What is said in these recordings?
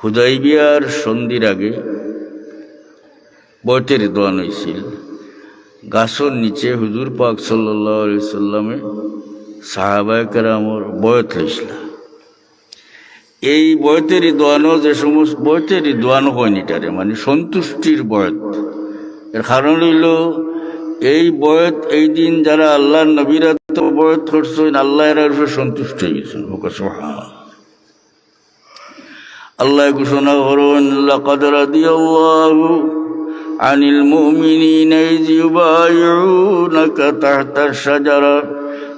হুদাইবিয়ার সন্ধির আগে বয়তের দোয়ান হয়েছিল। গাছর নিচে হুজুর পাক সাল্লাল্লাহু আলাইহি সাল্লামে সাহাবায়ে কেরামর বয়ত হয়েছিল। এই বয়তের দোয়ানো যে সমস্ত বয়তের দোয়ানো হয়নি এটারে মানে সন্তুষ্টির বয়ত। এর কারণ হইল এই বয়ত এই দিন যারা আল্লাহর নবীরা তো বয়ত করছেন, আল্লাহ এর উপর সন্তুষ্ট হয়ে গেছেন। আল্লাহ ঘোষণা করুন, লাকাদ রাদিয়াল্লাহু আনিল মুমিনিনা ইয ইউবাইউনাকা তাহতাশ শাজারা।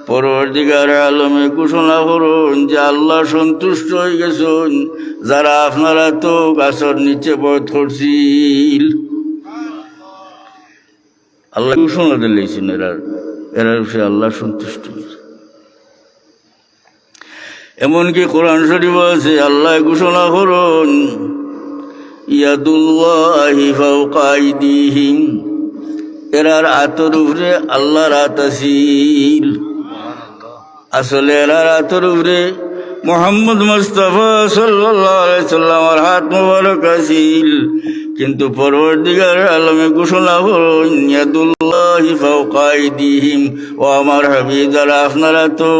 পরওয়ারদিগার আলমে ঘোষণা করুন যে আল্লাহ সন্তুষ্ট হয়ে গেছেন যারা আপনারা তো গাছের নিচে বয়ত করছিল। আল্লাহ ঘোষণা দিলেছেন এরা সে আল্লাহ সন্তুষ্ট। এমনকি কোরআন শরীফ আছে আল্লাহ ঘোষণা করুন, ইয়াদুল্লাহি ফাওকা আইদিহিম, এরার হাতের উপরে আল্লাহর হাত আছিল। আসলে এরার হাতের উপরে মুহাম্মদ মুস্তাফা সাল্লাল্লাহু আলাইহি সাল্লামের হাত মুবারক আছিল। কিন্তু পরওয়ারদিগার আলমে ঘোষণা করুন, ইয়াদুল্লাহি ফাওকা আইদিহিম, ও আমার হাবিব যারা আপনারা তো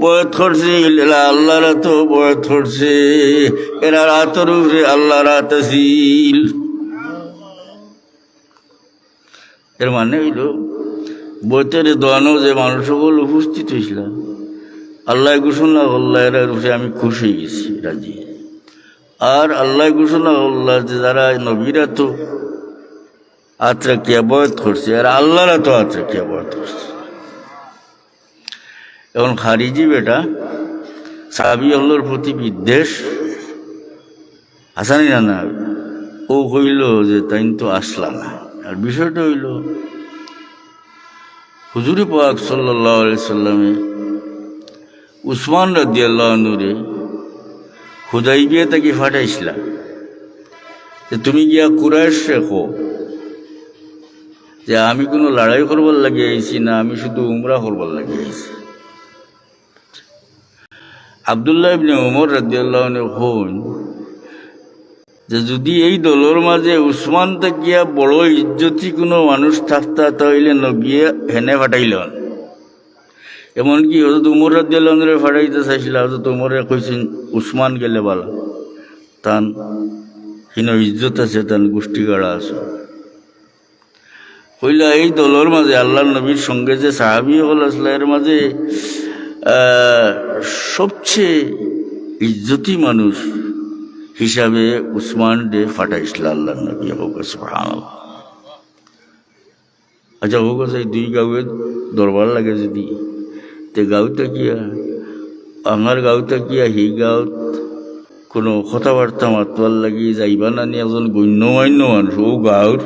বয়ত করছিল এরা আল্লাহরা তো বয়ত করছে, এরার হাতের উপরে আল্লাহর হাত আছিল। এর মানে হইল বয়তের দোয়ানো যে মানুষ সকল উপস্থিত হয়েছিল, আল্লাহ ঘোষণা আল্লাহ এর উপরে আমি খুশি হয়ে গেছি, রাজি। আর আল্লাহ ঘোষণা আল্লাহ যে যারা নবীরা তো আত্রাকিয়া বয়ত করছে আর আল্লাহরা তো আত্রাকিয়া বয়ত করছে। এখন খারিজি বেটা সাহাবী আল্লাহর প্রতি বিদ্বেষ আসানি না ও কইল যে তাই তো আসলা না। আর বিষয়টা হইল হুজুর পাক সাল্লাল্লাহু আলাইহি সাল্লামে উসমান রাদিয়াল্লাহু আনহুরে হুদাইবিয়া থেকে ফাটাইছিলা যে তুমি গিয়া কুরাইশ শেখো যে আমি কোনো লড়াই করবার লাগিয়ে আইছি না, আমি শুধু উমরা করবার লাগিয়ে আইছি। আব্দুল্লাহ ইবনে উমর রাদিয়াল্লাহু আনহু হন যে যদি এই দলের মাঝে উসমান তাকিয়া বড় ইজ্জতি কোনো মানুষ থাকতা তাহলে নবিয়ে হেনে ফাটাইলেন। এমনকি হযরত উমর রাদিয়াল্লাহু আনহু ফাটাইতে চাইছিল, হযরত উমরে কইছেন উসমান গেলে ভালো, তান হিন ইজ্জত আছে, তান গোষ্ঠী গাড়া আছে। কইলা এই দলের মাঝে আল্লাহর নবীর সঙ্গে যে সাহাবী হল আসলে এর মাঝে সবচেয়ে ইজ্জতি মানুষ হিসাবে উসমান ডে ফাটাইছিল আল্লাহর নবী। সুবহানাল্লাহ। আচ্ছা হোক এই দুই গাঁয়ে দরবার লাগে যদি তে গাঁওটা কিয়া আমার গাঁওটা কিয়া সেই গাঁৱত কোনো কথাবার্তা মাতবার লাগি যাইবা না নি এজন গণ্যমান্য মানুষ ও গাঁৱৰ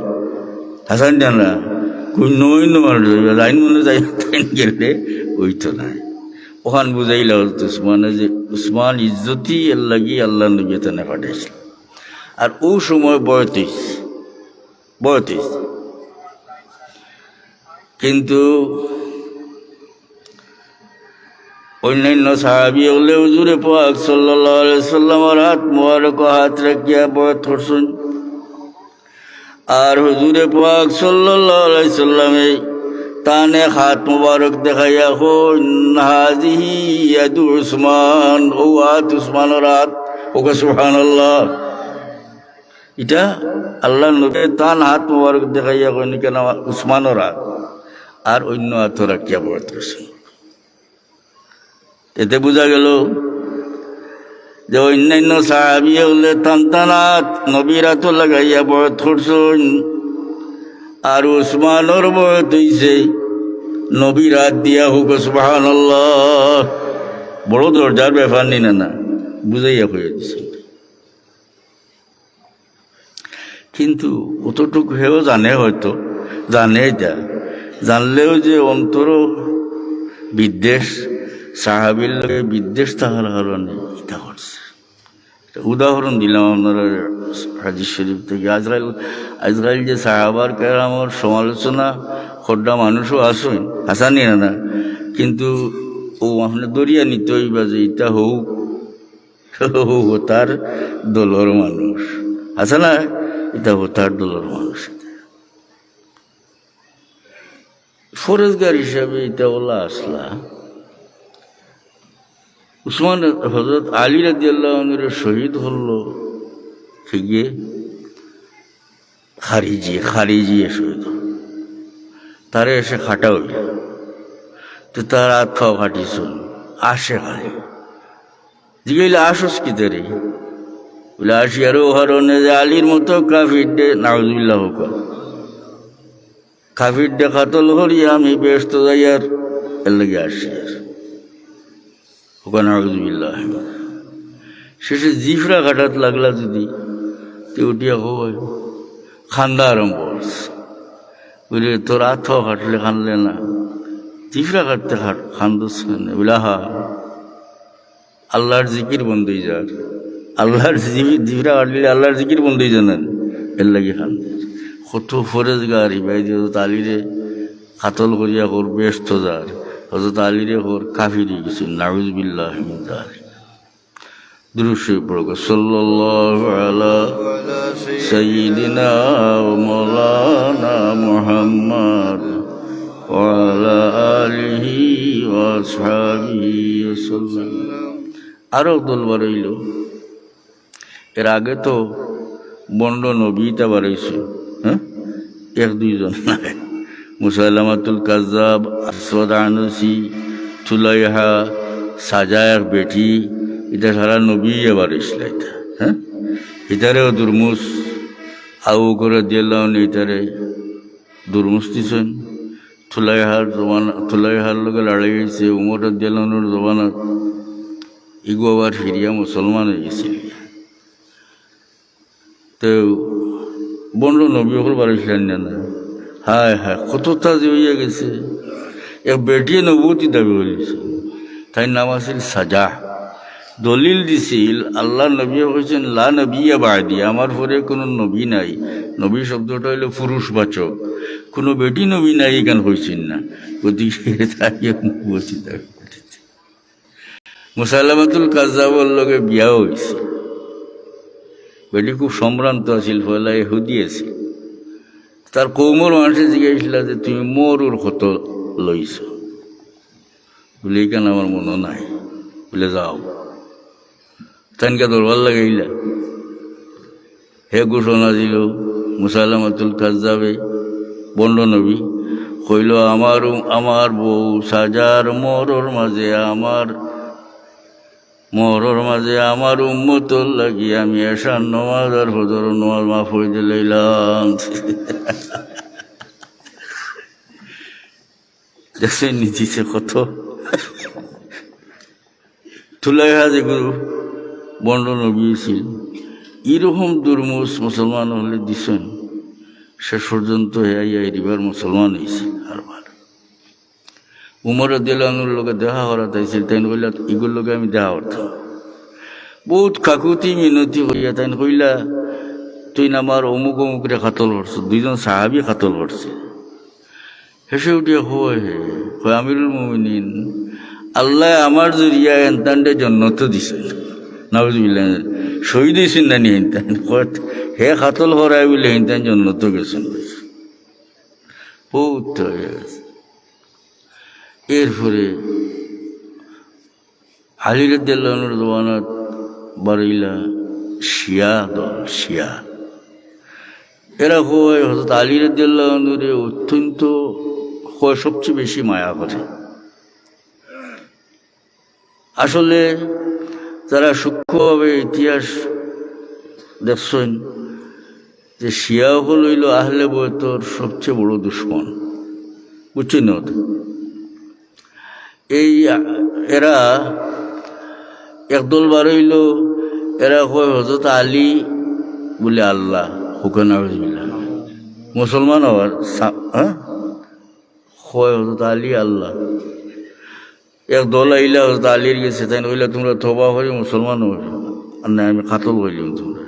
হাসান জানা গণ্যমান্য মানুষ যাইবা লাইন মনে যাই গেলে ওইতো নাই। ওখান বুঝাইল উসমানে যে উসমান ইজ্জতি এর লাগি আল্লাহ নবী তেনে পাঠাইছিল। আর ও সময় বয়স কিন্তু অন্যান্য সাহাবী হলে হুজুরে পাক সাল্লাল্লাহু আলাইহি সাল্লামের হাত মুবারক হাত রাখিয়া বয়ত করছেন। আর হুজুরে পাক সাল্লাল্লাহু আলাইহি সাল্লামে তানে হাত মুবারক দেখাইয়া হন হাজিহি ইয়াদু উসমান, ও হাত উসমানের হাত। ওকে সুবহানাল্লাহ। এটা আল্লাহ নবী তান হাত মুবারক দেখাইয়া কইনি কেন উসমানের হাত, আর অন্য হাত রাখিয়া বয়ত করছেন। এতে বোঝা গেল যে অন্যান্য সাহাবী হলে তান্তানাত নবীরা তো লাগাইয়া বয়ত করছেন, আর উসমানের বয়ত হইছে নবীর হাত দিয়া। হোক সুবহানাল্লাহ। বড় দরজার ব্যাপার নি না বুঝাইয়া হয়ে দিছে। কিন্তু অতটুকু হেও জানে, হয়তো জানে, যা জানলেও যে অন্তর বিদ্বেষ সাহাবীর লগে বিদ্বেষ থাকার কারণে এটা করছে। উদাহরণ দিলাম আপনারা হাদিস শরীফ থেকে। আজরাইল যে সাহাবার কেরামর সমালোচনা খোদ্দা মানুষও আসেন হাসানি না, কিন্তু ও আপনার দরিয়া নিতে হইবা যে এটা হোক ও তার দলর মানুষ আছে না, এটা ও তার দলর মানুষ। ফরেজগার হিসাবে এটা ওলা আসলা উসমান হজরত আলী রাদিয়াল্লাহু আনহুর শহীদ হল থেকে খারিজি শহীদ তারে এসে খাটা হইল, তো তার হাত খাওয়া খাটিস আসে খালি জিগাইলে আসস কি তারে বলে আসি আরো হরণে যে আলীর মতো কাফির ডে নাউজুবিল্লাহ হোক কাফির ডে কাতল হরি আমি ব্যস্ত যাই আর এর লাগে আসি আর ওখানে নাউজুবিল্লাহ। শেষে জিফরা কাটাত লাগলা যদি তে উঠিয়া হয় খান্দা আরম্ভ বলে তোর হাত খাওয়া খাটলে খানলে না, জিফরা কাটতে খান্দস বলে হা আল্লাহর জিকির বন্ধই যার আল্লাহর জিফরা কাটলে আল্লাহর জিকির বন্ধই জানেন এর লাগে খান কত ফরেজগার ইবাই তালিরে কাতল করিয়া কর ব্যস্ত যার হযরত আলীরে কর কাফিরি গেছে নাউজুবিল্লাহ মিন যালিক। দুরূদ শরীফ পড়ো সাল্লাল্লাহু আলা সাইয়্যিদিনা ওয়া মাওলানা মুহাম্মদ ওয়া আলা আলিহি ওয়া আসহাবিহি ওয়াসাল্লাম। আরো দল বাড়াইল, এর আগে তো বন্ড নবীটা বাড়াইছে, হ্যাঁ এক দুইজন নাই, মুসাইলামাতুল কাজ্জাব, আসওয়াদ আনসি, তুলাইহা, সাজায়ের বেটি, এটা সারা নবী এবার ইসলা এটা, হ্যাঁ এটারেও দুর্মুস আউ করে দিলাম, এটারে দুর্মুস দিছেন। তুলাইহার লোকে লড়াই গেছে উমর দিলানোর জবানত, ইগো আবার ফিরিয়া মুসলমান হয়ে গেছিল। তো বন্ড নবী ওপর বাড়িছিলেন না, হায় হায় কতটা যে হইয়া গেছে। এক বেটিয়ে নবতী দাবি করেছে, তাই নাম আছিল সাজা, দলিল দিছিল আল্লাহ নবী কইছেন লা নবিয়া বাদি, আমার পরে কোনো নবী নাই। নবী শব্দটা হইল পুরুষবাচক, কোনো বেটি নবী নাই এখান হয়েছেন না, গতিকে তাকে নবতী দাবি করেছে। মুসাইলামাতুল কাজ্জাবের লগে বিয়াও হয়েছে, বেটি খুব সম্ভ্রান্ত আছিল, ফলে ইহুদি আছিল। তার কৌমর মানুষে জিজ্ঞাসিল যে তুমি মোর কত লইছ, বলে কেন আমার মনে নাই, বলে যাও তানকে দরবার লাগাইলা। হে ঘোষণা দিল মুসাইলামাতুল কাজ্জাবে বন্ড নবী কইল আমার বউ সাজার মোরর মাঝে আমার উম্মতর লাগি আমি এশার নমাজ আর ফজর নমাজ মাফ হইতে লইলাম। দেখছেন নিচে কত তুলাইহা যে গুরু বন্ড নবী ছিল, এরকম দুর্মুস মুসলমান হলে দিছেন, শেষ পর্যন্ত এবার মুসলমান হয়েছিল। আরবার উমর দিলানুর লোকে দেখা করা তাইছিল, তাই কইলা ইগুর লোকে আমি দেখা করতাম, বহুত কাকুতি মিনতি হইয়া তাই কইলা তুই আমার অমুক অমুকরে কাতল করছ, দুইজন সাহাবি কাতল করছে। হেসে উঠিয়া হয় আমিরুল মুমিনিন, আল্লাহ আমার জরিয়া এনতানটে জন্নত দিছেন, নাউজুবিল্লাহ শহীদ হয়েছেন না নি হেনতান, হে কাতল করাই বলে হেনতান জন্নত গেছেন, বহুত হয়ে গেছে। এরপরে আলী রাদিয়াল্লাহু আনহুর জমানাত বাড়াইলা শিয়া দল, শিয়া এরা হয় হযরত আলী রাদিয়াল্লাহু আনহুর অত্যন্ত সবচেয়ে বেশি মায়া করে। আসলে যারা সূক্ষ্মভাবে ইতিহাস দেখছেন যে শিয়া হইল আহলে বয়তর সবচেয়ে বড় দুশ্মন, বুঝছেন না? এই এরা একদল বার হইল, এরা কয় হযরত আলী বলে আল্লাহ, হুকানা মুসলমান হওয়ার কয় হযরত আলী আল্লাহ। এক দল আইলা হযরত আলীর গেছে, তাই কইলা তোমরা তওবা করে মুসলমান হও, আর না আমি কাতল করিলাম তোমরা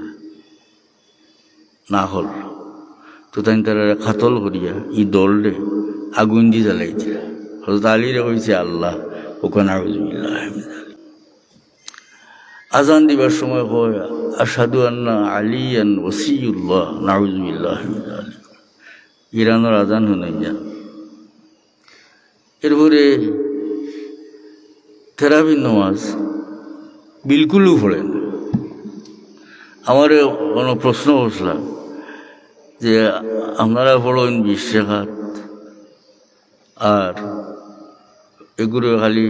না হল। তো তাই তারা কাতল করিয়া ই দলরে আগুন দিয়ে জ্বালাই দিলা। হযরত আলীরে কইছে আল্লাহ, ওখানে আজান দিবার সময় হয় আশহাদু আন্না আলিয়ান ওয়াসিউল্লাহ নাউযুবিল্লাহি মিন যালিক। ইরানের আজান শুনাই যান। এরপরে তেরাবির নামাজ বিলকুলও পড়ে না। আমার কোনো প্রশ্ন বসলাম যে আপনারা পড়েন 20 টাকাত আর এগুলো খালি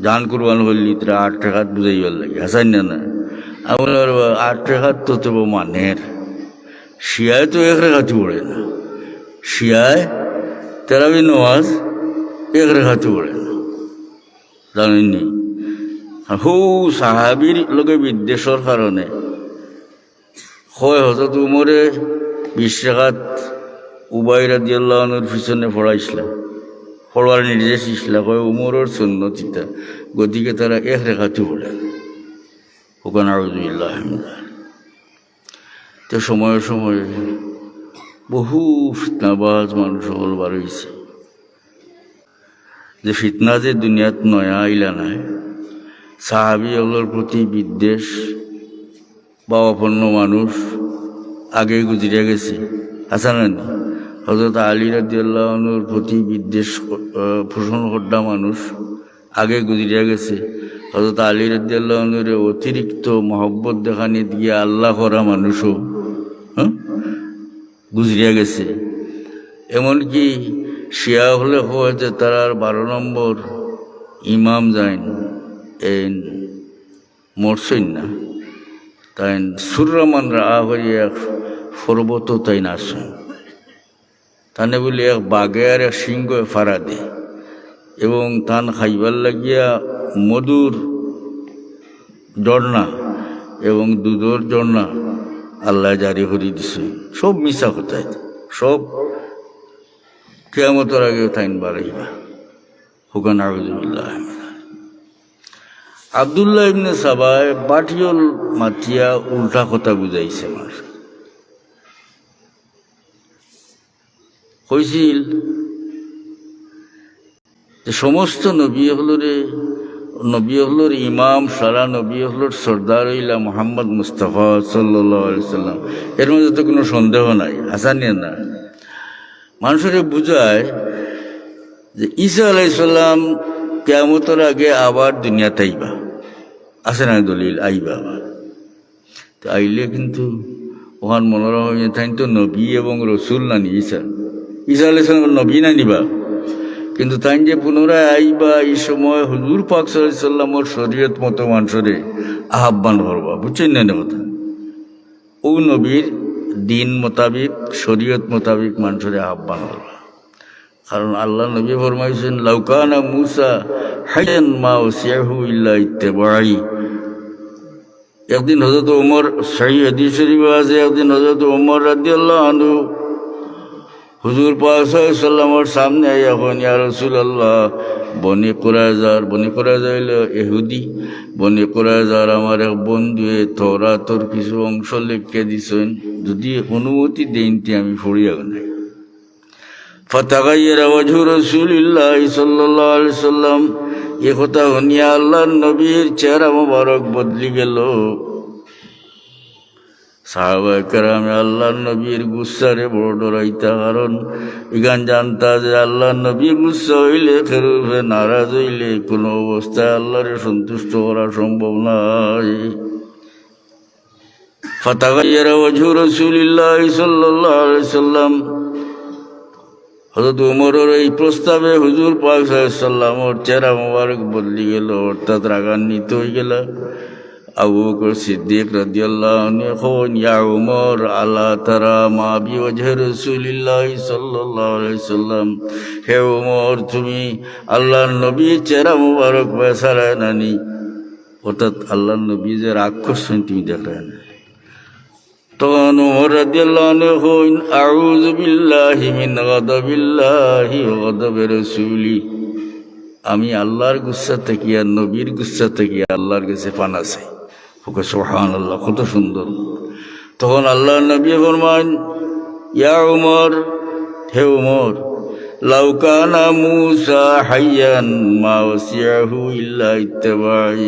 দান করবান হইলি তারা 8 টাকাত বুঝাইবার লাগে, হাসান না আমার 8 টাকাত তো তবু মানের শিয়ায় তো 1 রেখাতে পড়ে না, শিয়ায় তেরাবি নামাজ 1 রেখাতে পড়ে না, জানেননি? হৌ সাহাবির লোকে বিদ্বেষর কারণে হয় হজরত উমরে 20 টাকাত উবাই রাদিয়াল্লাহু আনহুর পিছনে পড়াইছিলাম, পড়বার নির্দেশ দিছিলাম, হয় উমরের সুন্নতিটা, গতিকে তারা 1 রেখাতে পড়ে ওখানে আউযুবিল্লাহ। তো সময়ে সময়ে বহু ফিতনাবাজ মানুষ সকল বার হয়েছে, যে ফিতনা যে দুনিয়াত নয়া আইলা নাই, সাহাবি ওগুলোর প্রতি বিদ্বেষ ভাবাপন্ন মানুষ আগে গুজরিয়া গেছে, হাসান হযরত আলী রাদিয়াল্লাহু আনহুর প্রতি বিদ্বেষ পোষণ করা মানুষ আগে গুজরিয়া গেছে। হযরত আলী রাদিয়াল্লাহু আনহুর অতিরিক্ত মহব্বত দেখানি দিয়ে আল্লাহ করা মানুষও গুজরিয়া গেছে। এমনকি শিয়া হলে হয় যে তারা 12 নম্বর ইমাম যাইন এই মরছেন না, তাই সুররহমান রাহা হইয়া পর্বত তাই নাচেন, তানে বলে এক বাঘে আর এক সিংহ ফাড়া দে এবং তান খাইবার লাগিয়া মধুর ঝর্ণা এবং দুধর ঝর্ণা আল্লাহ জারি করে দিছে। সব মিশা কোথায়, সব কিয়ামতের আগে তাইন বাড়াইবা হুকান আউযুবিল্লাহ। আব্দুল্লাহ ইবনে সাবায় বাটিয়ল মাতিয়া উল্টা কথা বুঝাইছে মানুষ, কইছিল যে সমস্ত নবী হলোর ইমাম, সারা নবী হলোর সর্দার হইলা মুহাম্মদ মুস্তাফা সাল্লাল্লাহু আলাইহি সাল্লাম, এর মধ্যে তো কোনো সন্দেহ নাই, হাসানিয়া না। মানুষের বুঝায় যে ঈসা আলাইহিস সালাম কিয়ামতের আগে আবার দুনিয়াতে আইবা, আছে না দলিল আইবা আবার, তো আইলে কিন্তু ওখান মনোরম হয়ে তাই তো নবী এবং রসুল না নি, ঈসা আলাইহিস সালাম নবী না নিবা, কিন্তু তাই যে পুনরায় আইবা এই সময় হুজুর পাক সাল্লাল্লাহু আলাইহি সাল্লামের শরীয়ত মতো মানুষরে আহ্বান করবা, বুঝছেন না কথা? ও নবীর দিন মোতাবিক শরীয়ত মোতাবিক মানুষরে আহ্বান করবা। কারণ আল্লাহ নবী ফরমাইছেন লাউ কানা মূসা হায়ান মা ওয়াসিহু ইল্লা ইত্তিবাই। একদিন হযরত ওমর, সহিহ হাদিস শরীফে আছে, একদিন হযরত ওমর রাদিয়াল্লাহু আনহু হুজুর পাক সাল্লাল্লাহু আলাইহি সাল্লামের সামনে এখন ইয়া রাসূলুল্লাহ, বনি কুরাইজা হইল ইহুদি, বনি কুরাইজার আমার এক বন্ধুয়ে তওরাতের কিছু অংশ লিখে দিছেন, যদি অনুমতি দেনটি আমি পড়িয়া নাই। ফাতাগাইয়ারা ওয়াজহু রাসূলিল্লাহ সাল্লাল্লাহু আলাইহি সাল্লাম, এ কথা শুনিয়া আল্লাহর নবীর চেহারা মোবারক বদলি গেল। সাহাবায়ে কেরামে আল্লাহর নবীর গুসারে বড় ডরাইতা, কারণ ইগান জানতা যে আল্লাহর নবী গুসা হইলে, খেরুফে নারাজ হইলে কোনো অবস্থায় আল্লাহরে সন্তুষ্ট করা সম্ভব নয়। ফাতাগাইয়ারা ওয়াজহু রাসূলিল্লাহ সাল্লাল্লাহু আলাইহি সাল্লাম, হযরত ওমরের এই প্রস্তাবে হুজুর পাক সাল্লাল্লাহু আলাইহি সাল্লামের চেহারা মোবারক বদলি গেল, অর্থাৎ রাগান্বিত হয়ে গেল। আবু বকর সিদ্দিক রাদিয়াল্লাহু আনহু কন ইয়া ওমর আলা তারা মা বিওয়াজহি রাসূলিল্লাহ সাল্লাল্লাহু আলাইহি সাল্লাম, হে ওমর তুমি আল্লাহর নবীর চেহারা মোবারক বেসারা নানি, অর্থাৎ আল্লাহর নবী যে রাগ করছেন তুমি দেখলে না। তখন ওমর রাদিয়াল্লাহু আনহু কন আউযু বিল্লাহি মিন গাদাবিল্লাহি ওয়া গাদাবি রাসূলি, আমি আল্লাহর গুসা থেকে আর নবীর গুসা থেকে আল্লাহর কাছে পানা চাই। সুবহানাল্লাহ, কত সুন্দর। তখন আল্লাহর নবী ফরমান ইয়া ওমর, হে ওমর লাউ কানা মূসা হাইয়ান মা ওয়াসিয়াহু ইল্লা ইত্তিবাই।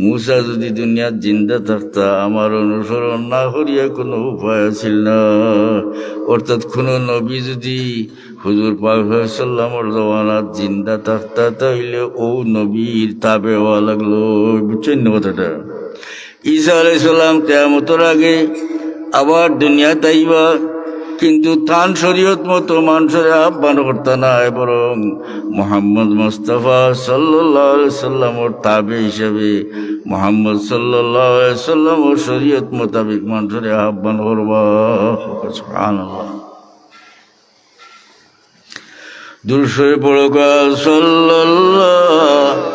মূসা যদি দুনিয়ার জিন্দা থাকতা আমার অনুসরণ না করিয়া কোনো উপায় ছিল না। অর্থাৎ কোনো নবী যদি হুজুর পাক সাল্লাল্লাহু জওয়ানাত জিন্দা থাকতা তাইলে ও নবীর তাবে হওয়া লাগলো। বুঝছেন না কথাটা? ঈসা আলাইহিস সালাম কিয়ামতের আগে আবার দুনিয়াতে আইবা, কিন্তু তান শরীয়ত মতো মানুষের আহ্বান করতে না, বরং মুহাম্মদ মুস্তাফা সাল্লাল্লাহু আলাইহি সাল্লামের তাবে হিসাবে মুহাম্মদ সাল্লাল্লাহু আলাইহি সাল্লামের শরীয়ত মোতাবেক মানুষের আহ্বান করবা। সুবহানাল্লাহ। দুরূদ শরীফ পড়ো সাল্লাল্লাহু